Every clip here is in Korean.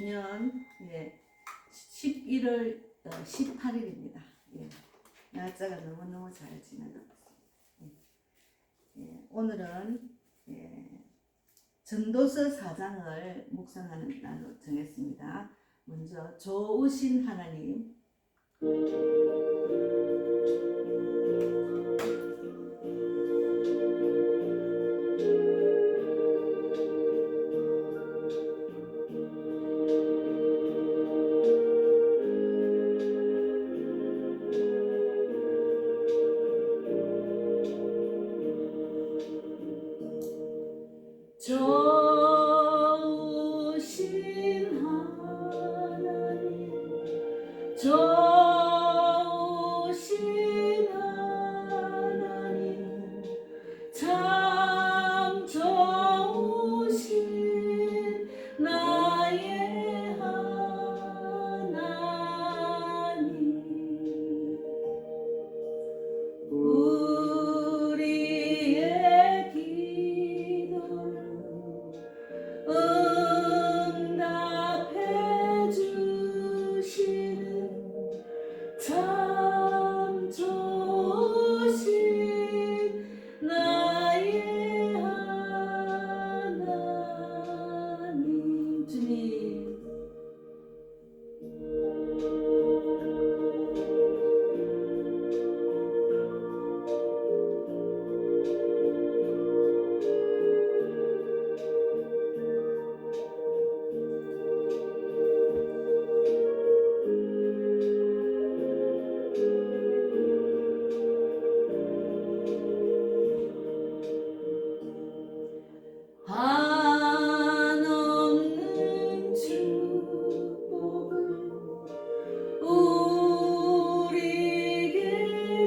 2022년 11월 18일입니다. 날짜가 너무너무 잘 지나가고 있습니다. 오늘은 전도서 4장을 묵상하는 날로 정했습니다. 먼저 좋으신 하나님, 좋으신 하나님, 좋으신 하나님, 참 좋으신 나의 하나님, 우리의 기도를 응답해 주시는 참 좋으신 나의 하나님. 주님, 한없는 축복을 우리에게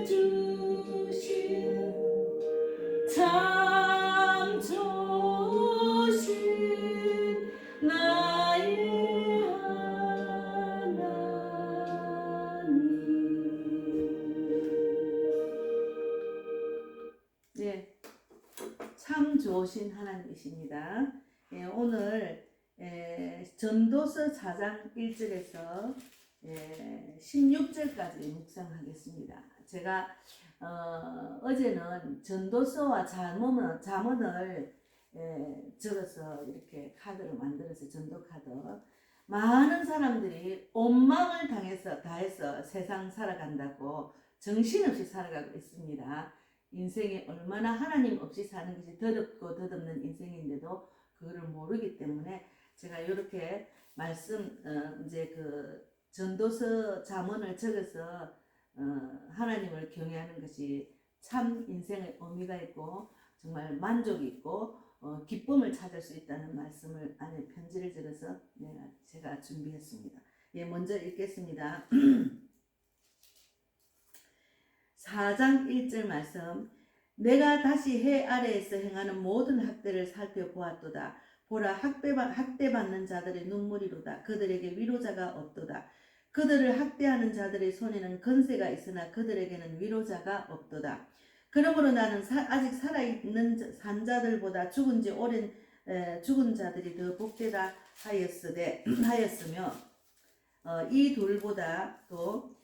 주시는 참 좋으신 나의 하나님. 참 좋으신 하나님이십니다. 오늘 전도서 4장 1절에서 16절까지 묵상하겠습니다. 제가 어제는 전도서와 잠언을 적어서 이렇게 카드를 만들어서 전도 카드, 많은 사람들이 온 마음을 다해서 세상 살아간다고 정신없이 살아가고 있습니다. 인생이 얼마나 하나님 없이 사는 것이 더럽고 덧없는 인생인데도 그거를 모르기 때문에 제가 이렇게 말씀 이제 그 전도서 잠언을 적어서 하나님을 경외하는 것이 참 인생의 의미가 있고 정말 만족이 있고 기쁨을 찾을 수 있다는 말씀을 안에 편지를 적어서 제가 준비했습니다. 먼저 읽겠습니다. 4장 1절 말씀. 내가 다시 해 아래에서 행하는 모든 학대를 살펴보았도다. 보라, 학대받는 자들의 눈물이로다. 그들에게 위로자가 없도다. 그들을 학대하는 자들의 손에는 건세가 있으나 그들에게는 위로자가 없도다. 그러므로 나는 아직 살아있는 산자들보다 죽은 지 오랜 죽은 자들이 더 복되다 하였으며 이 둘보다 또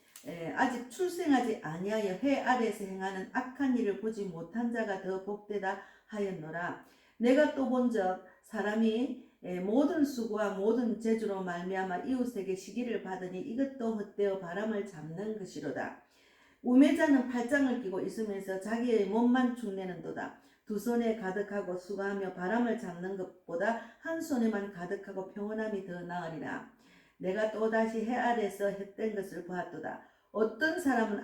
아직 출생하지 아니하여 해 아래에서 행하는 악한 일을 보지 못한 자가 더 복되다 하였노라. 내가 또 본적 사람이 모든 수고와 모든 재주로 말미암아 이웃에게 시기를 받으니 이것도 헛되어 바람을 잡는 것이로다. 우매자는 팔짱을 끼고 있으면서 자기의 몸만 축내는도다. 두 손에 가득하고 수고하며 바람을 잡는 것보다 한 손에만 가득하고 평온함이 더 나으리라. 내가 또다시 해 아래에서 헛된 것을 보았도다. 어떤 사람은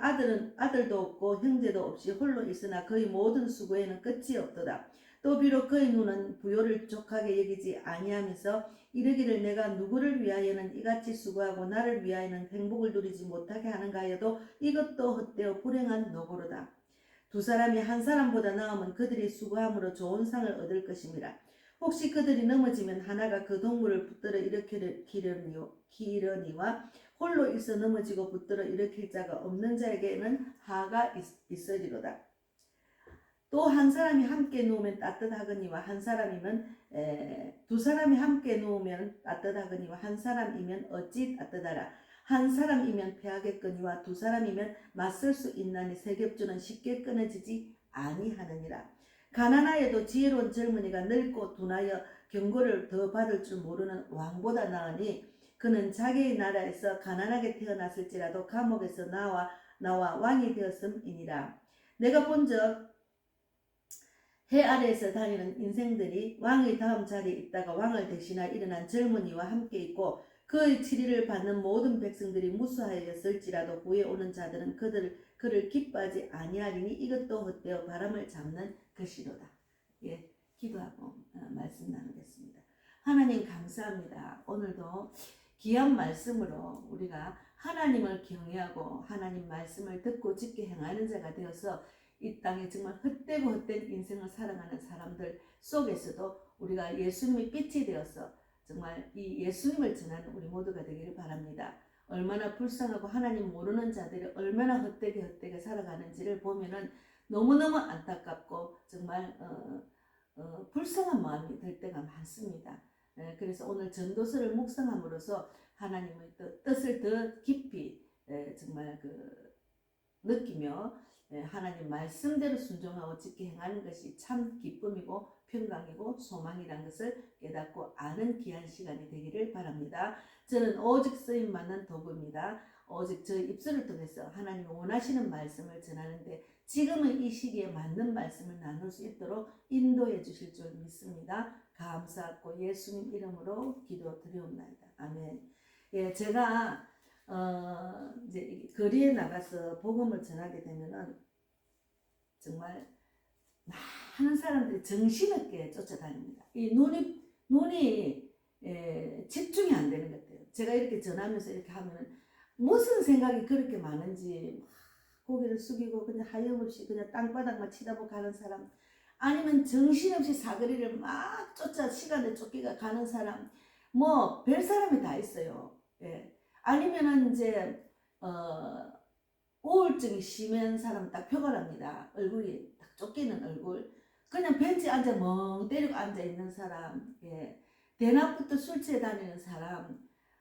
아들도 없고 형제도 없이 홀로 있으나 그의 모든 수고에는 끝이 없도다. 또 비록 그의 눈은 부요를 족하게 여기지 아니하면서 이르기를 내가 누구를 위하여는 이같이 수고하고 나를 위하여는 행복을 누리지 못하게 하는가 하여도 이것도 헛되어 불행한 노고로다. 두 사람이 한 사람보다 나으면 그들이 수고함으로 좋은 상을 얻을 것임이라. 혹시 그들이 넘어지면 하나가 그 동물을 붙들어 일으키려니와 홀로 있어 넘어지고 붙들어 일으킬 자가 없는 자에게는 하가 있으리로다. 또 한 사람이 함께 누우면 따뜻하거니와 한 사람이면 두 사람이 함께 누우면 따뜻하거니와 한 사람이면 어찌 따뜻하라. 한 사람이면 패하겠거니와 두 사람이면 맞설 수 있나니 세겹주는 쉽게 끊어지지 아니하느니라. 가난하여도 지혜로운 젊은이가 늙고 둔하여 경고를 더 받을 줄 모르는 왕보다 나으니 그는 자기의 나라에서 가난하게 태어났을지라도 감옥에서 나와 왕이 되었음이니라. 내가 본적 해 아래에서 다니는 인생들이 왕의 다음 자리에 있다가 왕을 대신하여 일어난 젊은이와 함께 있고 그의 치리를 받는 모든 백성들이 무수하였을지라도 후에 오는 자들은 그를 기뻐하지 아니하리니 이것도 헛되어 바람을 잡는 것이로다. 예, 기도하고 말씀 나누겠습니다. 하나님 감사합니다. 오늘도 귀한 말씀으로 우리가 하나님을 경외하고 하나님 말씀을 듣고 지켜 행하는 자가 되어서 이 땅에 정말 헛되고 헛된 인생을 살아가는 사람들 속에서도 우리가 예수님의 빛이 되어서 정말 이 예수님을 전하는 우리 모두가 되기를 바랍니다. 얼마나 불쌍하고 하나님 모르는 자들이 얼마나 헛되게 살아가는지를 보면은 너무너무 안타깝고 정말 불쌍한 마음이 들 때가 많습니다. 그래서 오늘 전도서를 묵상함으로써 하나님의 뜻을 더 깊이 정말 느끼며 하나님 말씀대로 순종하고 지켜 행하는 것이 참 기쁨이고 평강이고 소망이라는 것을 깨닫고 아는 귀한 시간이 되기를 바랍니다. 저는 오직 쓰임받는 도구입니다. 오직 저 입술을 통해서 하나님이 원하시는 말씀을 전하는데 지금은 이 시기에 맞는 말씀을 나눌 수 있도록 인도해 주실 줄 믿습니다. 감사하고 예수님 이름으로 기도드리옵나이다. 아멘. 예, 제가 이제 거리에 나가서 복음을 전하게 되면은 정말 많은 사람들이 정신없게 쫓아다닙니다. 이 눈이 집중이 안 되는 것 같아요. 제가 이렇게 전하면서 이렇게 하면은 무슨 생각이 그렇게 많은지 고개를 숙이고 그냥 하염없이 그냥 땅바닥만 치다보고 가는 사람, 아니면 정신없이 사거리를 막 쫓아 시간을 쫓기가 가는 사람, 뭐 별 사람이 다 있어요. 예. 아니면은 이제 우울증이 심한 사람 딱 표가 납니다. 얼굴이 딱 쫓기는 얼굴. 그냥 벤치에 앉아 멍 때리고 앉아 있는 사람, 예. 대낮부터 술 취해 다니는 사람,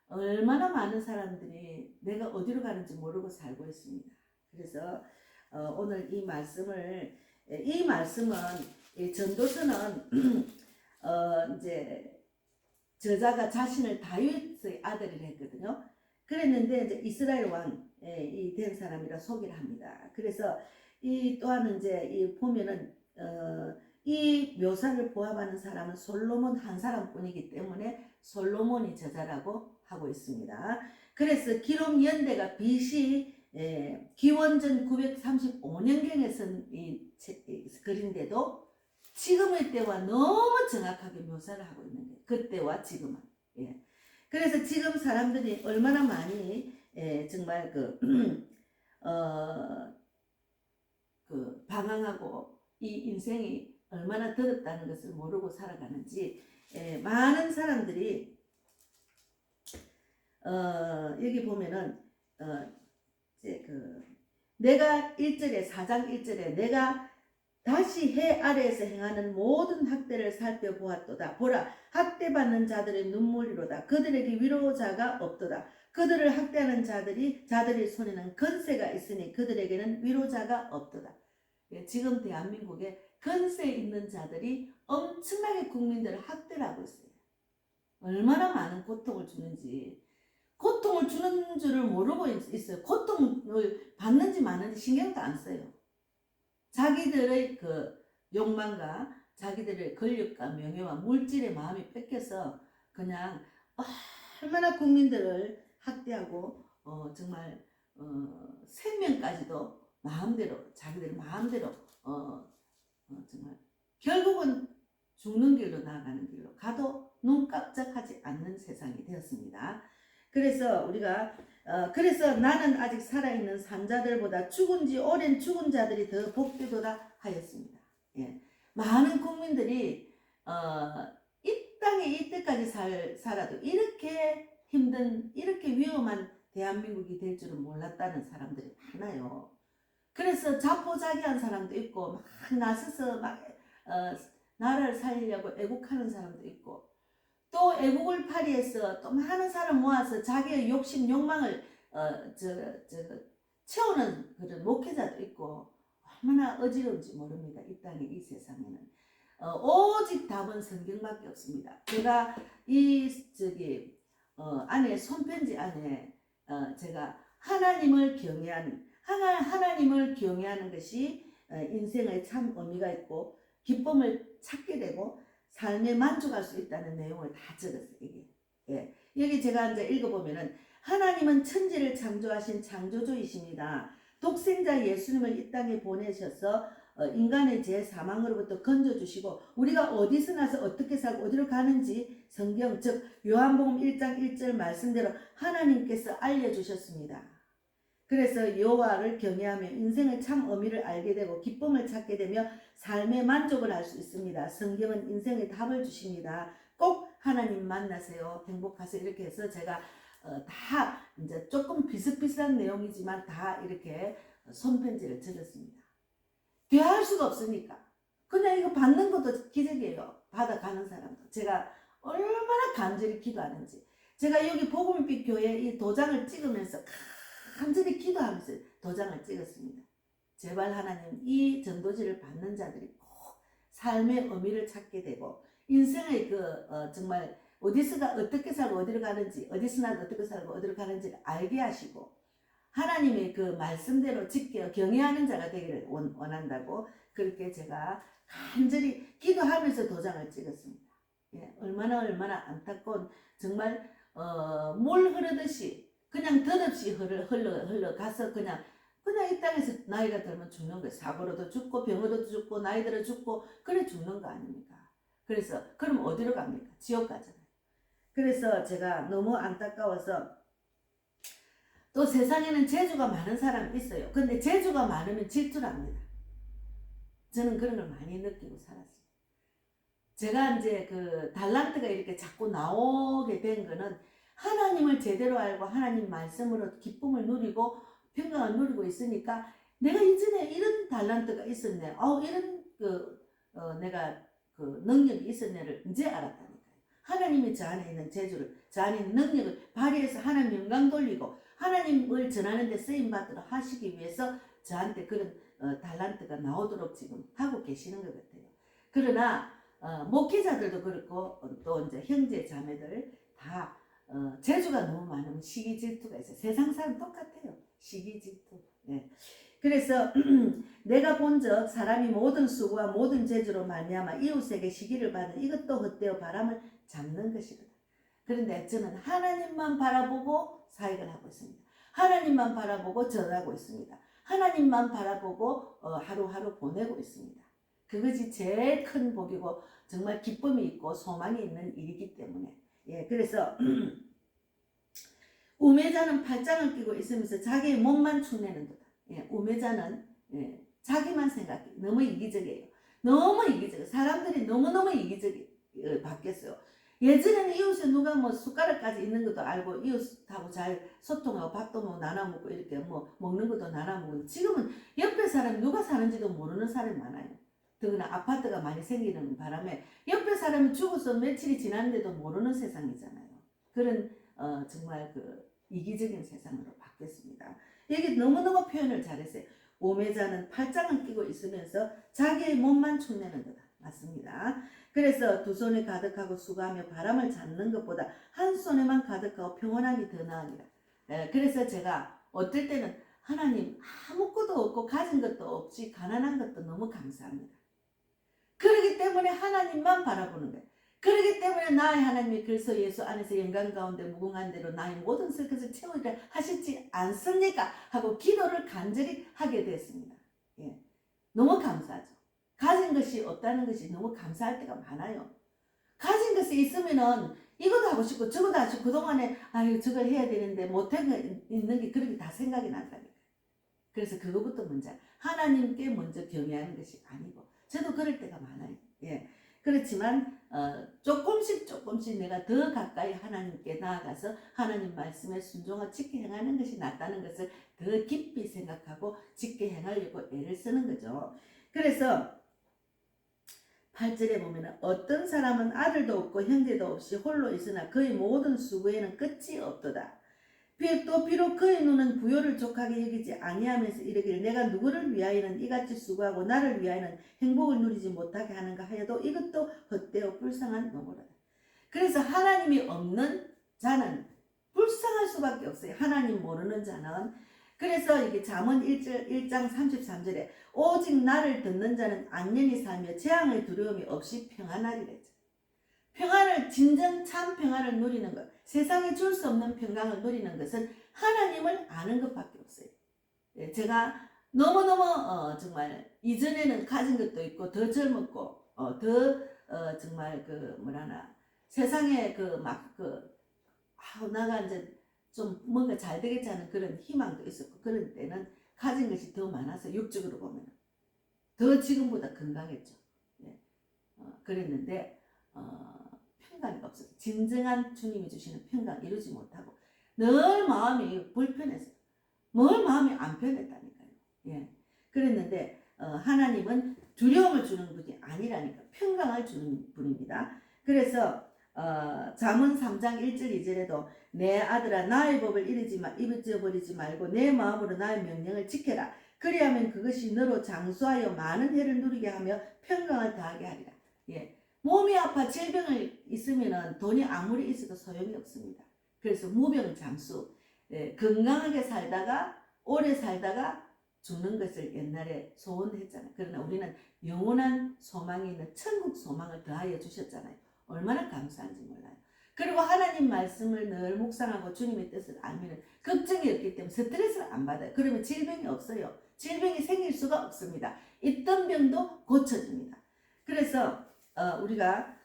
얼마나 많은 사람들이 내가 어디로 가는지 모르고 살고 있습니다. 그래서 오늘 이 말씀은 전도서는 이제 저자가 자신을 다윗의 아들이라 했거든요. 그랬는데 이제 이스라엘 왕이 된 사람이라 소개를 합니다. 그래서 이 또한 이제 보면은 이 묘사를 보아하는 사람은 솔로몬 한 사람뿐이기 때문에 솔로몬이 저자라고 하고 있습니다. 그래서 기록 연대가 BC 기원전 935년경에 쓴 이 글인데도 지금의 때와 너무 정확하게 묘사를 하고 있는 거예요. 그때와 지금은. 예. 그래서 지금 사람들이 얼마나 많이 정말 방황하고 이 인생이 얼마나 더럽다는 것을 모르고 살아가는지 많은 사람들이 여기 보면은 이제 내가 1절에 4장 1절에 내가 다시 해 아래에서 행하는 모든 학대를 살펴보았도다. 보라, 학대받는 자들의 눈물이로다. 그들에게 위로자가 없도다. 그들을 학대하는 자들의 손에는 건세가 있으니 그들에게는 위로자가 없도다. 지금 대한민국에 건세 있는 자들이 엄청나게 국민들을 학대를 하고 있어요. 얼마나 많은 고통을 주는지. 고통을 주는 줄을 모르고 있어요. 고통을 받는지 마는지 신경도 안 써요. 자기들의 욕망과 자기들의 권력과 명예와 물질의 마음이 뺏겨서 그냥 얼마나 국민들을 학대하고 정말 생명까지도 마음대로 자기들 마음대로 정말 결국은 죽는 길로 나아가는 길로 가도 눈 깜짝하지 않는 세상이 되었습니다. 그래서 우리가 그래서 나는 아직 살아있는 산자들보다 죽은 지 오랜 죽은 자들이 더 복되도다 하였습니다. 예. 많은 국민들이 이 땅에 이때까지 살아도 이렇게 힘든 이렇게 위험한 대한민국이 될 줄은 몰랐다는 사람들이 많아요. 그래서 자포자기한 사람도 있고 막 나서서 막 나라를 살리려고 애국하는 사람도 있고, 또 애국을 발휘해서 또 많은 사람 모아서 자기의 욕심 욕망을 채우는 그런 목회자도 있고, 얼마나 어지러운지 모릅니다. 이 땅의 이 세상에는 오직 답은 성경밖에 없습니다. 제가 안에 손편지 안에 제가 하나님을 경외하는 것이 인생의 참 의미가 있고 기쁨을 찾게 되고 삶에 만족할 수 있다는 내용을 다 적었어요. 이게. 예. 여기 제가 이제 읽어보면은, 하나님은 천지를 창조하신 창조주이십니다. 독생자 예수님을 이 땅에 보내셔서 인간의 죄 사망으로부터 건져주시고, 우리가 어디서 나서 어떻게 살고 어디로 가는지 성경, 즉 요한복음 1장 1절 말씀대로 하나님께서 알려주셨습니다. 그래서 여호와를 경외하며 인생의 참 의미를 알게 되고 기쁨을 찾게 되며 삶의 만족을 할 수 있습니다. 성경은 인생의 답을 주십니다. 꼭 하나님 만나세요. 행복하세요. 이렇게 해서 제가 다 이제 조금 비슷비슷한 내용이지만 다 이렇게 손편지를 적었습니다. 대할 수가 없으니까 그냥 이거 받는 것도 기적이에요. 받아가는 사람도. 제가 얼마나 간절히 기도하는지. 제가 여기 복음빛 교회 이 도장을 찍으면서 간절히 기도하면서 도장을 찍었습니다. 제발 하나님, 이 전도지를 받는 자들이 꼭 삶의 의미를 찾게 되고 인생의 정말 어디서가 어떻게 살고 어디로 가는지, 어디서 난 어떻게 살고 어디로 가는지를 알게 하시고 하나님의 그 말씀대로 지켜 경외하는 자가 되기를 원한다고, 그렇게 제가 간절히 기도하면서 도장을 찍었습니다. 예, 얼마나 안타까운, 정말 물 흐르듯이 그냥 덧없이 흘러가서 그냥 이 땅에서 나이가 들면 죽는 거예요. 사고로도 죽고 병으로도 죽고 나이 들어 죽고 그래 죽는 거 아닙니까? 그래서 그럼 어디로 갑니까? 지옥 가잖아요. 그래서 제가 너무 안타까워서, 또 세상에는 재주가 많은 사람이 있어요. 근데 재주가 많으면 질투랍니다. 저는 그런 걸 많이 느끼고 살았어요. 제가 이제 그 달란트가 이렇게 자꾸 나오게 된 거는 하나님을 제대로 알고 하나님 말씀으로 기쁨을 누리고 평강을 누리고 있으니까, 내가 이전에 이런 달란트가 있었네, 이런 내가 그 능력이 있었네를 이제 알았다니까요. 하나님이 저 안에 있는 재주를, 저 안에 있는 능력을 발휘해서 하나님 영광 돌리고 하나님을 전하는 데 쓰임 받도록 하시기 위해서 저한테 그런 달란트가 나오도록 지금 하고 계시는 것 같아요. 그러나 목회자들도 그렇고 또 이제 형제 자매들 다 재주가 너무 많으면 시기 질투가 있어요. 세상 사람 똑같아요. 시기 질투. 네. 그래서 내가 본즉 사람이 모든 수고와 모든 재주로 말미암아 이웃에게 시기를 받는 이것도 헛되어 바람을 잡는 것이거든. 그런데 저는 하나님만 바라보고 사역을 하고 있습니다. 하나님만 바라보고 전하고 있습니다. 하나님만 바라보고 하루하루 보내고 있습니다. 그것이 제일 큰 복이고 정말 기쁨이 있고 소망이 있는 일이기 때문에. 예, 그래서 우매자는 팔짱을 끼고 있으면서 자기의 몸만 축내는 거다. 예, 우매자는 자기만 생각해. 너무 이기적이에요. 너무 이기적. 사람들이 너무너무 이기적이 바뀌었어요. 예전에는 이웃에 누가 뭐 숟가락까지 있는 것도 알고 이웃하고 잘 소통하고 밥도 뭐 나눠 먹고 이렇게 뭐 먹는 것도 나눠 먹고, 지금은 옆에 사람이 누가 사는지도 모르는 사람이 많아요. 더구나 아파트가 많이 생기는 바람에 옆에 사람이 죽어서 며칠이 지났는데도 모르는 세상이잖아요. 그런 정말 그 이기적인 세상으로 바뀌었습니다. 여기 너무너무 표현을 잘했어요. 오매자는 팔짱을 끼고 있으면서 자기의 몸만 축내는 거다. 맞습니다. 그래서 두 손에 가득하고 수고하며 바람을 잡는 것보다 한 손에만 가득하고 평온함이 더 나으니라. 그래서 제가 어떨 때는 하나님, 아무것도 없고 가진 것도 없이 가난한 것도 너무 감사합니다. 그렇기 때문에 하나님만 바라보는 거예요. 그렇기 때문에 나의 하나님이 그리스도 예수 안에서 영광 가운데 무궁한 대로 나의 모든 것을 채우리라 하시지 않습니까? 하고 기도를 간절히 하게 됐습니다. 예. 너무 감사하죠. 가진 것이 없다는 것이 너무 감사할 때가 많아요. 가진 것이 있으면은 이것도 하고 싶고 저것도 하고 싶고 그동안에 아유 저걸 해야 되는데 못한 거 있는 게 그렇게 다 생각이 난다니까요. 그래서 그거부터 먼저 하나님께 먼저 경외하는 것이 아니고, 저도 그럴 때가 많아요. 예. 그렇지만 조금씩 내가 더 가까이 하나님께 나아가서 하나님 말씀에 순종하고 지켜 행하는 것이 낫다는 것을 더 깊이 생각하고 지켜 행하려고 애를 쓰는 거죠. 그래서 8절에 보면 어떤 사람은 아들도 없고 형제도 없이 홀로 있으나 그의 모든 수고에는 끝이 없도다. 또 비록 그의 눈은 부요를 족하게 여기지 아니하면서 이르기를 내가 누구를 위하여는 이같이 수고하고 나를 위하여는 행복을 누리지 못하게 하는가 하여도 이것도 헛되어 불쌍한 노고라. 그래서 하나님이 없는 자는 불쌍할 수밖에 없어요. 하나님 모르는 자는. 그래서 이게 잠언 1장 33절에 오직 나를 듣는 자는 안녕히 살며 재앙의 두려움이 없이 평안하리라. 평안을 진정 참 평안을 누리는 것, 세상에 줄 수 없는 평강을 누리는 것은 하나님을 아는 것밖에 없어요. 예, 제가 너무너무 정말 이전에는 가진 것도 있고 더 젊었고 정말 세상에 나가 이제 좀 뭔가 잘 되겠지 하는 그런 희망도 있었고 그런 때는 가진 것이 더 많아서 육적으로 보면 더 지금보다 건강했죠. 예, 그랬는데 평강이 없어요. 진정한 주님이 주시는 평강 이루지 못하고 늘 마음이 불편해서 늘 마음이 안 편했다니까요. 예, 그랬는데 하나님은 두려움을 주는 분이 아니라니까 평강을 주는 분입니다. 그래서 잠언 3장 1절 2절에도 내 아들아 나의 법을 잊어버리지 말고 내 마음으로 나의 명령을 지켜라. 그리하면 그것이 너로 장수하여 많은 해를 누리게 하며 평강을 더하게 하리라. 예. 몸이 아파 질병을 있으면 돈이 아무리 있어도 소용이 없습니다. 그래서 무병장수, 예, 건강하게 살다가 오래 살다가 죽는 것을 옛날에 소원했잖아요. 그러나 우리는 영원한 소망이 있는 천국 소망을 더하여 주셨잖아요. 얼마나 감사한지 몰라요. 그리고 하나님 말씀을 늘 묵상하고 주님의 뜻을 알면 걱정이 없기 때문에 스트레스를 안 받아요. 그러면 질병이 없어요. 질병이 생길 수가 없습니다. 있던 병도 고쳐집니다. 그래서 우리가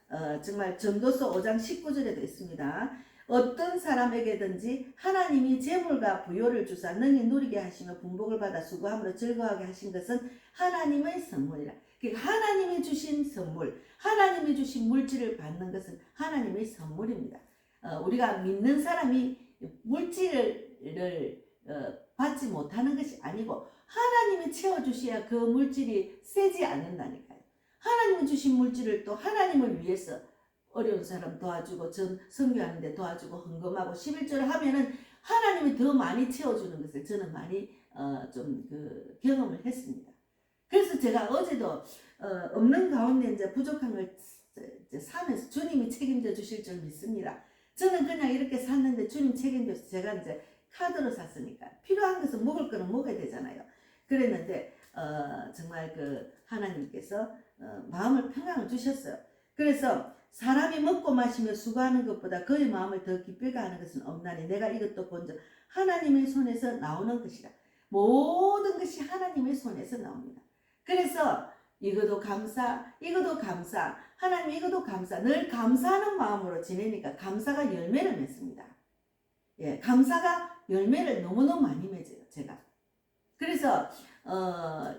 정말 전도서 5장 19절에도 있습니다. 어떤 사람에게든지 하나님이 재물과 부요를 주사 능히 누리게 하시며 분복을 받아 수고함으로 즐거워하게 하신 것은 하나님의 선물이라. 그러니까 하나님이 주신 선물, 하나님이 주신 물질을 받는 것은 하나님의 선물입니다. 우리가 믿는 사람이 물질을 받지 못하는 것이 아니고 하나님이 채워주셔야 그 물질이 세지 않는다니까요. 하나님이 주신 물질을 또 하나님을 위해서 어려운 사람 도와주고 선교하는데 도와주고 헌금하고 11조를 하면은 하나님이 더 많이 채워주는 것을 저는 많이 경험을 했습니다. 그래서 제가 어제도 없는 가운데 이제 부족한 걸 사면서 주님이 책임져 주실 줄 믿습니다. 저는 그냥 이렇게 샀는데 주님 책임져서 제가 이제 카드로 샀으니까 필요한 것은 먹을 거는 먹어야 되잖아요. 그랬는데 정말 하나님께서 마음을 평강을 주셨어요. 그래서 사람이 먹고 마시며 수고하는 것보다 그의 마음을 더 기쁘게 하는 것은 없나니 내가 이것도 본즉 하나님의 손에서 나오는 것이라. 모든 것이 하나님의 손에서 나옵니다. 그래서 이것도 감사, 이것도 감사, 하나님 이것도 감사, 늘 감사하는 마음으로 지내니까 감사가 열매를 맺습니다. 예, 감사가 열매를 너무너무 많이 맺어요, 제가. 그래서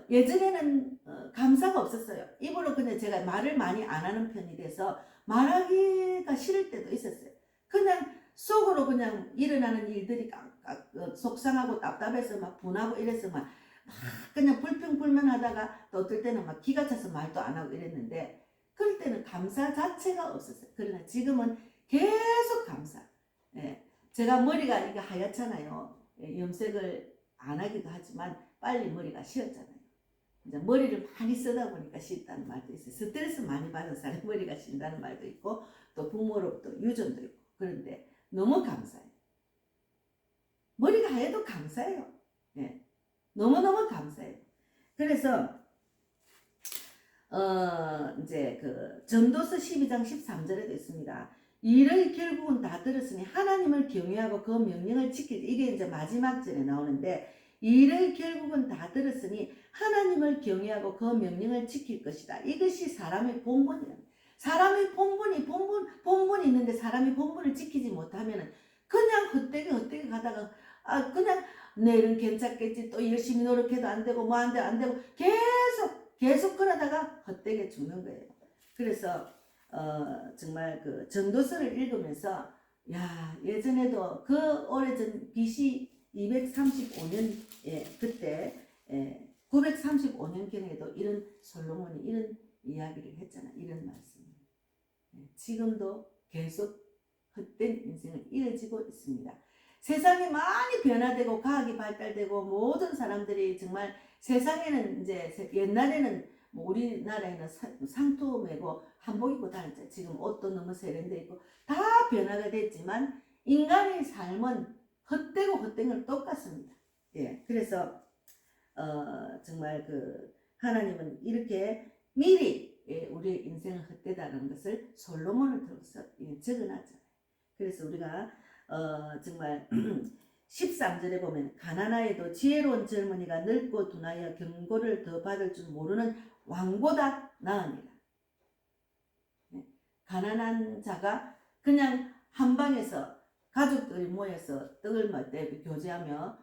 예전에는 감사가 없었어요. 입으로 그냥 제가 말을 많이 안 하는 편이 돼서 말하기가 싫을 때도 있었어요. 그냥 속으로 그냥 일어나는 일들이 속상하고 답답해서 막 분하고 이래서 막 그냥 불평불만하다가 또 어떨 때는 막 기가 차서 말도 안 하고 이랬는데 그럴 때는 감사 자체가 없었어요. 그러나 지금은 계속 감사. 예. 제가 머리가 이게 하얗잖아요. 예, 염색을 안 하기도 하지만 빨리 머리가 쉬었잖아요. 이제 머리를 많이 쓰다 보니까 쉽다는 말도 있어요. 스트레스 많이 받은 사람이 머리가 쉰다는 말도 있고 또 부모로부터 유전도 있고 그런데 너무 감사해요. 머리가 하얘도 감사해요. 예. 너무너무 감사해요. 그래서 이제 전도서 12장 13절에도 있습니다. 일의 결국은 다 들었으니 하나님을 경외하고 그 명령을 지키지. 이게 이제 마지막 절에 나오는데 일의 결국은 다 들었으니 하나님을 경외하고 그 명령을 지킬 것이다. 이것이 사람의 본분이에요. 사람의 본분이 있는데 사람이 본분을 지키지 못하면 그냥 헛되게 가다가 그냥 내일은 괜찮겠지 또 열심히 노력해도 안 되고 안 되고 계속 그러다가 헛되게 죽는 거예요. 그래서 정말 그 전도서를 읽으면서 야 예전에도 그 오래전 BC 235년 그때 935년경에도 이런 솔로몬이 이런 이야기를 했잖아. 이런 말씀. 지금도 계속 헛된 인생을 이어지고 있습니다. 세상이 많이 변화되고 과학이 발달되고 모든 사람들이 정말 세상에는 이제 옛날에는 뭐 우리나라에는 상투 메고 한복 입고 다녔죠. 지금 옷도 너무 세련돼 있고 다 변화가 됐지만 인간의 삶은 헛되고 헛된 건 똑같습니다. 예, 그래서 정말 그 하나님은 이렇게 미리 우리의 인생은 헛되다는 것을 솔로몬을 통해서 적어놨잖아요. 그래서 우리가 정말 13절에 보면 가난하여도 지혜로운 젊은이가 늙고 둔하여 경고를 더 받을 줄 모르는 왕보다 나으니라. 가난한 자가 그냥 한 방에서 가족들이 모여서 떡을 먹되 교제하며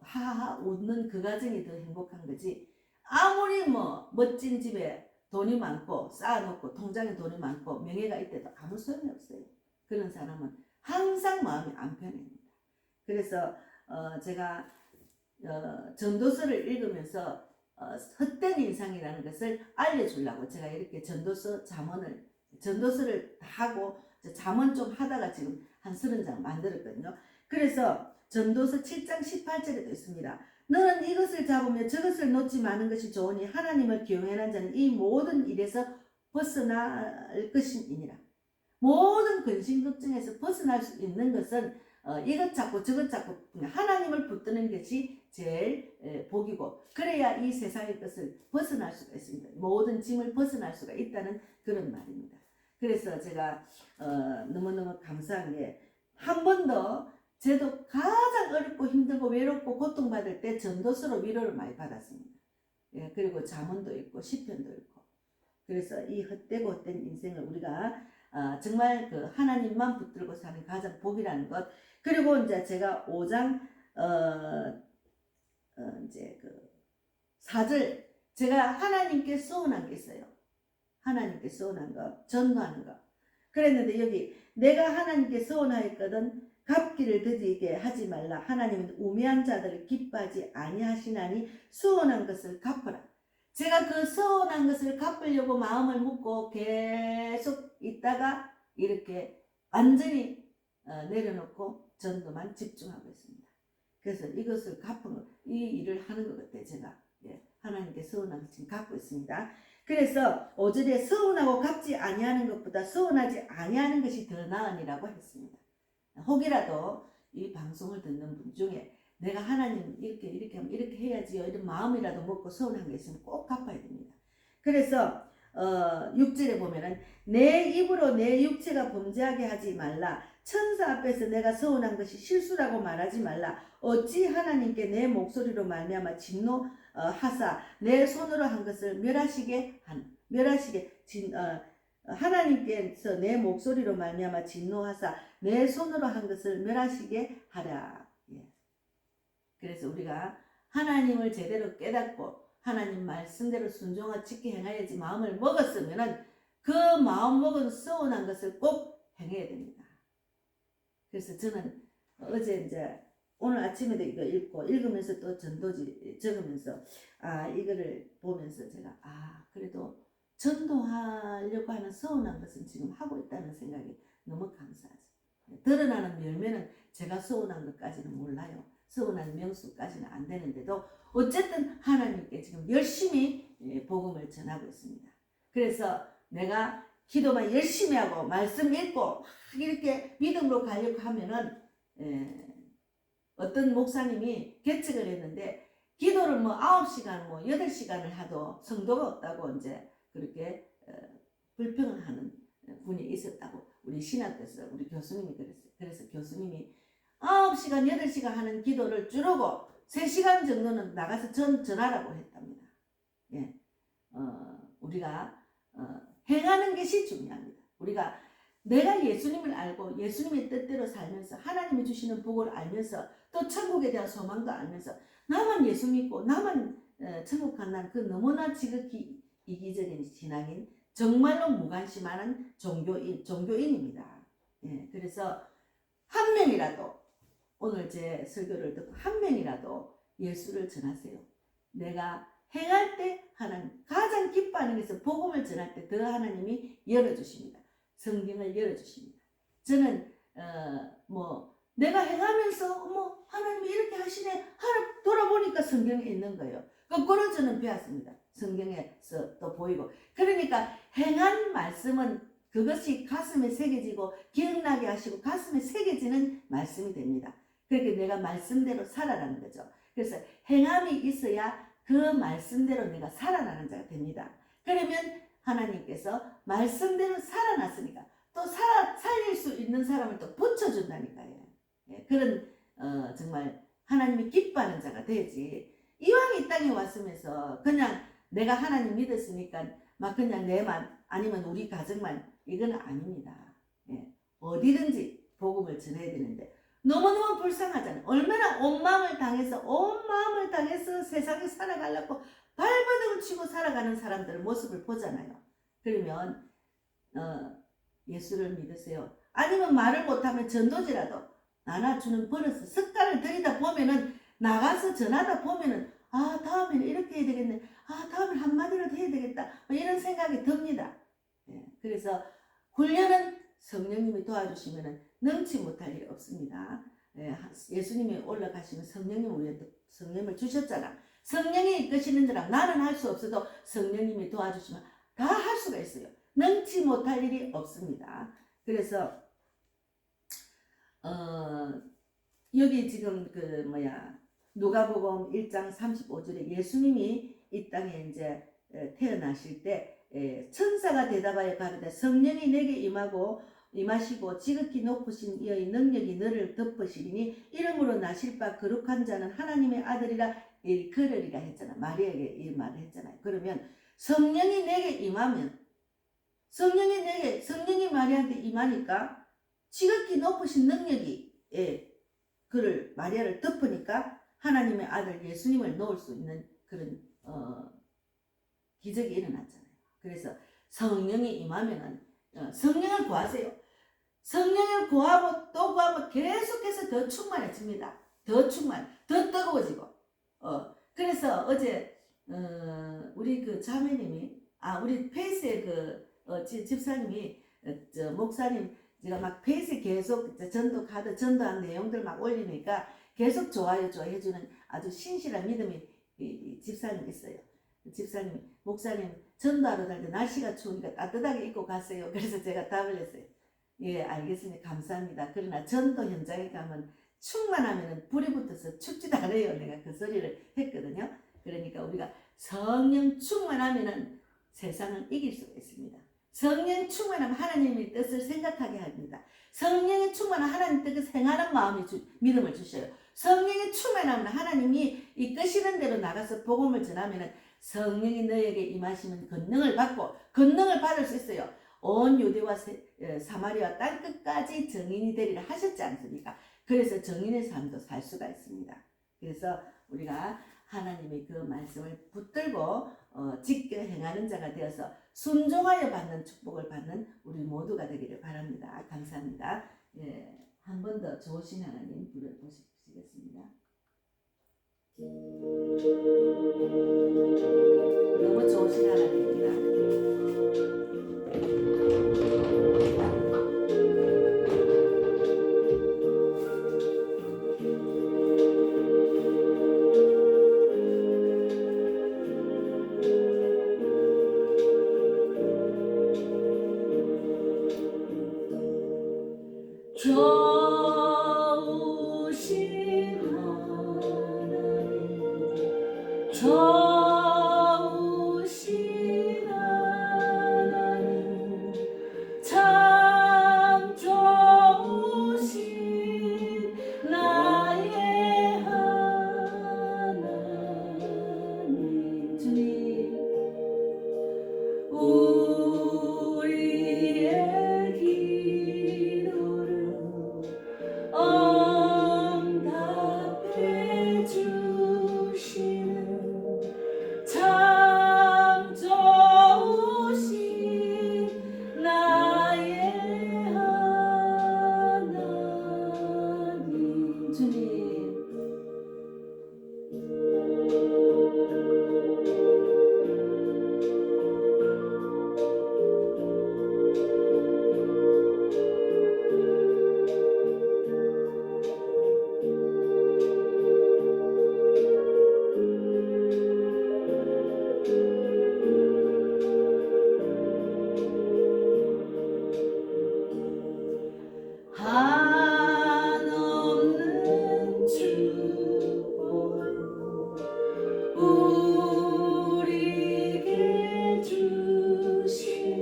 하하 웃는 그 가정이 더 행복한 거지. 아무리 뭐 멋진 집에 돈이 많고 쌓아놓고 통장에 돈이 많고 명예가 있대도 아무 소용이 없어요. 그런 사람은 항상 마음이 안 편합니다. 그래서 제가 전도서를 읽으면서 헛된 인상이라는 것을 알려주려고 제가 이렇게 전도서를 하고 잠언 좀 하다가 지금 한 30장 만들었거든요. 그래서 전도서 7장 18절에도 있습니다. 너는 이것을 잡으며 저것을 놓지 마는 것이 좋으니 하나님을 경외하는 자는 이 모든 일에서 벗어날 것임이니라. 모든 근심 걱정에서 벗어날 수 있는 것은 이것 잡고 저것 잡고 하나님을 붙드는 것이 제일 복이고 그래야 이 세상의 것을 벗어날 수가 있습니다. 모든 짐을 벗어날 수가 있다는 그런 말입니다. 그래서 제가 너무너무 감사한 게 한 번도 저도 가장 어렵고 힘들고 외롭고 고통받을 때 전도서로 위로를 많이 받았습니다. 예, 그리고 잠언도 있고 시편도 있고 그래서 이 헛되고 헛된 인생을 우리가 정말 그 하나님만 붙들고 사는 가장 복이라는 것. 그리고 이제 제가 5장 이제 그 4절 제가 하나님께 소원한 게 있어요. 하나님께 소원한 것, 전도하는 것. 그랬는데 여기 내가 하나님께 소원하였거든 갚기를 더디게 하지 말라. 하나님은 우매한 자들을 기뻐하지 아니하시나니 소원한 것을 갚으라. 제가 그 서운한 것을 갚으려고 마음을 먹고 계속 있다가 이렇게 완전히 내려놓고 전도만 집중하고 있습니다. 그래서 이것을 이 일을 하는 것 같아요. 제가 하나님께 서운한 것 지금 갖고 있습니다. 그래서 5절에 서운하고 갚지 아니하는 것보다 서운하지 아니하는 것이 더 나으니라고 했습니다. 혹이라도 이 방송을 듣는 분 중에 내가 하나님 이렇게 하면 이렇게 해야지요 이런 마음이라도 먹고 서운한 게 있으면 꼭 갚아야 됩니다. 그래서 6절에 보면은 내 입으로 내 육체가 범죄하게 하지 말라. 천사 앞에서 내가 서운한 것이 실수라고 말하지 말라. 어찌 하나님께 내 목소리로 말미암아 진노하사 내 손으로 한 것을 하나님께서 내 목소리로 말미암아 진노하사 내 손으로 한 것을 멸하시게 하라. 그래서 우리가 하나님을 제대로 깨닫고 하나님 말씀대로 순종하고 지켜 행하야지 마음을 먹었으면은 그 마음 먹은 서운한 것을 꼭 행해야 됩니다. 그래서 저는 어제 이제 오늘 아침에도 이거 읽으면서 또 전도지 적으면서 이거를 보면서 제가 그래도 전도하려고 하는 서운한 것은 지금 하고 있다는 생각이 너무 감사하죠. 드러나는 열매는 제가 서운한 것까지는 몰라요. 서운한 명수까지는 안 되는데도 어쨌든 하나님께 지금 열심히 복음을 전하고 있습니다. 그래서 내가 기도만 열심히 하고 말씀 읽고 이렇게 믿음으로 가려고 하면은 어떤 목사님이 개척을 했는데 기도를 9시간 8시간을 하도 성도가 없다고 이제 그렇게 불평을 하는 분이 있었다고 우리 신학교에서 우리 교수님이 그랬어요. 그래서 교수님이 9시간 8시간 하는 기도를 줄이고 3시간 정도는 나가서 전하라고 했답니다. 우리가 행하는 것이 중요합니다. 우리가 내가 예수님을 알고 예수님의 뜻대로 살면서 하나님이 주시는 복을 알면서 또 천국에 대한 소망도 알면서 나만 예수 믿고 나만 천국 간다는 그 너무나 지극히 이기적인 신앙인 정말로 무관심하는 종교인입니다. 예, 그래서 한 명이라도 오늘 제 설교를 듣고 한 명이라도 예수를 전하세요. 내가 행할 때 하나님 가장 기뻐하는 것은 복음을 전할 때 더 하나님이 열어주십니다. 성경을 열어주십니다. 저는 내가 행하면서 하나님이 이렇게 하시네 하나 돌아보니까 성경에 있는 거예요. 거꾸로 저는 배웠습니다. 성경에서 또 보이고. 그러니까 행한 말씀은 그것이 가슴에 새겨지고 기억나게 하시고 가슴에 새겨지는 말씀이 됩니다. 그렇게 내가 말씀대로 살아가는 거죠. 그래서 행함이 있어야 그 말씀대로 내가 살아나는 자가 됩니다. 그러면 하나님께서 말씀대로 살아났으니까 또 살릴 수 있는 사람을 또 붙여준다니까요. 예, 그런 정말 하나님이 기뻐하는 자가 되지. 이왕 이 땅에 왔으면서 그냥 내가 하나님 믿었으니까 막 그냥 내만 아니면 우리 가정만 이건 아닙니다. 예, 어디든지 복음을 전해야 되는데 너무너무 불쌍하잖아요. 얼마나 온 마음을 당해서 세상에 살아가려고 발버둥을 치고 살아가는 사람들의 모습을 보잖아요. 그러면 예수를 믿으세요. 아니면 말을 못하면 전도지라도 나눠주는 버릇을 습관을 들이다 보면은 나가서 전하다 보면은 다음에는 이렇게 해야 되겠네. 다음엔 한마디라도 해야 되겠다. 이런 생각이 듭니다. 예, 그래서 훈련은 성령님이 도와주시면은 능치 못할 일이 없습니다. 예, 예수님이 올라가시면 성령님 우리한테 성령을 주셨잖아. 성령이 이끄시는 대로 나는 할 수 없어도 성령님이 도와주시면 다 할 수가 있어요. 능치 못할 일이 없습니다. 그래서 여기 지금 누가복음 1장 35절에 예수님이 이 땅에 이제 태어나실 때 천사가 대답하여 가로되 성령이 내게 임하시고 지극히 높으신 이의 능력이 너를 덮으시리니 이름으로 나실 바 거룩한 자는 하나님의 아들이라 일컬으리라 했잖아. 마리아에게 이 말을 했잖아요. 그러면 성령이 내게 임하면 성령이 마리아한테 임하니까 지극히 높으신 능력이 그를 마리아를 덮으니까 하나님의 아들 예수님을 놓을 수 있는 그런 기적이 일어났잖아요. 그래서 성령이 임하면은 성령을 구하세요. 성령을 구하고 또 구하면 계속해서 더 충만해집니다. 더 뜨거워지고. 그래서 어제 우리 그 자매님이 우리 페이스에 집사님이 목사님 제가 막 페이스에 계속 전도한 내용들 막 올리니까 계속 좋아요 해주는 아주 신실한 믿음이 이 집사님 있어요. 집사님, 목사님 전도하러 다닐 때 날씨가 추우니까 따뜻하게 입고 가세요. 그래서 제가 답을 했어요. 예, 알겠습니다. 감사합니다. 그러나 전도 현장에 가면 충만하면 불이 붙어서 춥지도 않아요. 내가 그 소리를 했거든요. 그러니까 우리가 성령 충만하면 세상을 이길 수가 있습니다. 성령 충만하면 하나님의 뜻을 생각하게 합니다. 성령이 충만한 하나님 뜻을 행하는 믿음을 주셔요. 성령이 충만하면 하나님이 이끄시는 대로 나가서 복음을 전하면 성령이 너에게 임하시면 권능을 받을 수 있어요. 온 유대와 사마리아 땅 끝까지 정인이 되리라 하셨지 않습니까? 그래서 정인의 삶도 살 수가 있습니다. 그래서 우리가 하나님의 그 말씀을 붙들고 지켜 행하는 자가 되어서 순종하여 받는 축복을 받는 우리 모두가 되기를 바랍니다. 감사합니다. 예, 한 번 더 좋으신 하나님 불러보시겠습니다. 너무 좋으신 하나님입니다. 예수님. 한없는 축복 우리에게 주시는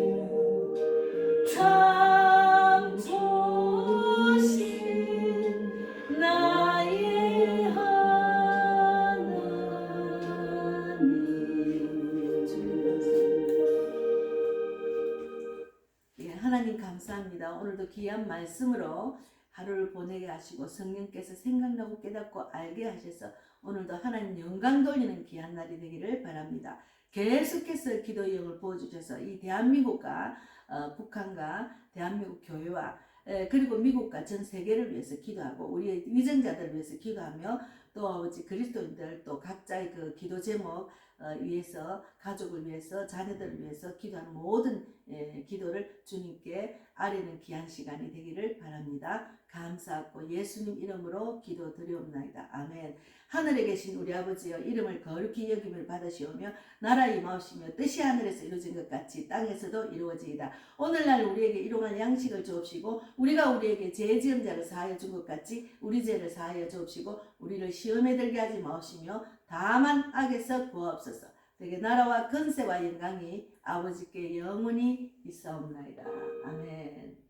참 좋으신 나의 하나님. 예, 하나님 감사합니다. 오늘도 귀한 말씀으로 하루를 보내게 하시고 성령께서 생각나고 깨닫고 알게 하셔서 오늘도 하나님 영광 돌리는 귀한 날이 되기를 바랍니다. 계속해서 기도의 영을 부어주셔서 이 대한민국과 북한과 대한민국 교회와 그리고 미국과 전 세계를 위해서 기도하고 우리의 위정자들을 위해서 기도하며 또 아버지 그리스도인들 또 각자의 그 기도 제목 위해서 가족을 위해서 자녀들을 위해서 기도하는 모든 기도를 주님께 아뢰는 귀한 시간이 되기를 바랍니다. 감사하고 예수님 이름으로 기도 드리옵나이다. 아멘. 하늘에 계신 우리 아버지여 이름을 거룩히 여김을 받으시오며 나라 임하옵시며 뜻이 하늘에서 이루어진 것 같이 땅에서도 이루어지이다. 오늘날 우리에게 일용할 양식을 주옵시고 우리가 우리에게 죄 지은 자를 사하여 준 것 같이 우리 죄를 사하여 주옵시고 우리를 시험에 들게 하지 마옵시며 다만 악에서 구하옵소서. 되게 나라와 권세와 영광이 아버지께 영원히 있사옵나이다. 아멘.